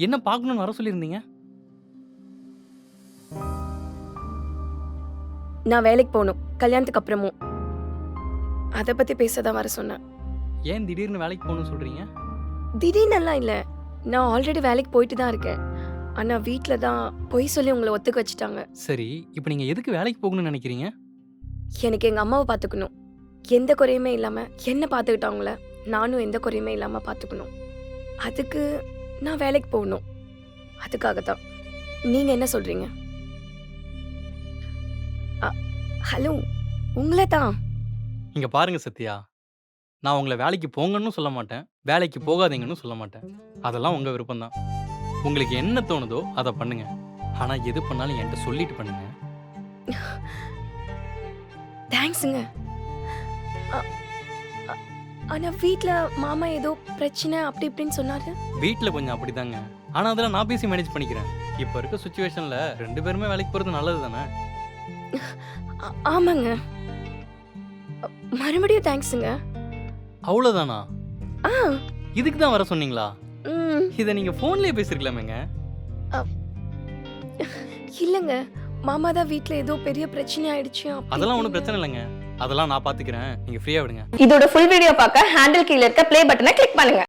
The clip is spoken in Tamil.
என்ன பார்க்கணும்னு வர சொல்லியிருந்தீங்க? நான் வேலைக்கு போகணும் கல்யாணத்துக்கு அப்புறமும். அதை பத்தி பேசதான் வர சொன்னேன். ஏன் திடீர்னு வேலைக்கு போகணும்னு சொல்றீங்க? திடீர்னெல்லாம் இல்லை, நான் ஆல்ரெடி வேலைக்கு போயிட்டு தான் இருக்கேன். ஆனா வீட்டில் தான் பொய் சொல்லி உங்களை ஒத்துக்க வச்சுட்டாங்க. சரி, இப்போ நீங்க எதுக்கு வேலைக்கு போகணும்னு நினைக்கிறீங்க? எனக்கு எங்க அம்மாவை பார்த்துக்கணும். எந்த குறையுமே இல்லாம என்ன பார்த்துக்கிட்டாங்கள நானும் எந்த குறையுமே இல்லாம பார்த்துக்கணும். அதுக்கு நான் வேலைக்கு போகணும். அதுக்காகத்தான். நீங்க என்ன சொல்றீங்க? ஹலோ, உங்களை தான். இங்க பாருங்க சத்யா, நான் உங்களை வேலைக்கு போங்கன்னு சொல்ல மாட்டேன், வேலைக்கு போகாதீங்கன்னு சொல்ல மாட்டேன். அதெல்லாம் உங்க விருப்பம் தான். உங்களுக்கு என்ன தோணுதோ அதை பண்ணுங்க. ஆனா எது பண்ணாலும் என்கிட்ட சொல்லிட்டு பண்ணுங்க. தேங்க்ஸுங்க. ஆனா வீட்ல மாமா ஏதோ பிரச்சனை அப்படி இப்படின்னு சொன்னாரு. வீட்டில் கொஞ்சம் அப்படிதாங்க. ஆனா அதெல்லாம் நான் பேசி மேனேஜ் பண்ணிக்கிறேன். இப்போ இருக்க சுச்சுவேஷன்ல 2 பேருமே வேலைக்கு போறது நல்லது தானே? ஆமாங்க. மறுபடியும் தேங்க்ஸுங்க. அவ்வளோதானா? ஆ, இதுக்கு தான் வர சொன்னீங்களா? ம், இதை நீங்க போன்லயே பேசிருக்கலாமேங்க. இல்லைங்க. மாமா தான் வீட்ல ஏதோ பெரிய பிரச்சனை ஆயிடுச்சு அப்படி அதெல்லாம் ஒன்றும் இப்படின்னு. பிரச்சனை இல்லைங்க. அதெல்லாம் நான் பாத்துக்கிறேன். நீங்க ஃப்ரீயா விடுங்க. இதோட ஃபுல் வீடியோ பார்க்க ஹேண்டில் கீழ இருக்க ப்ளே பட்டனை கிளிக் பண்ணுங்க.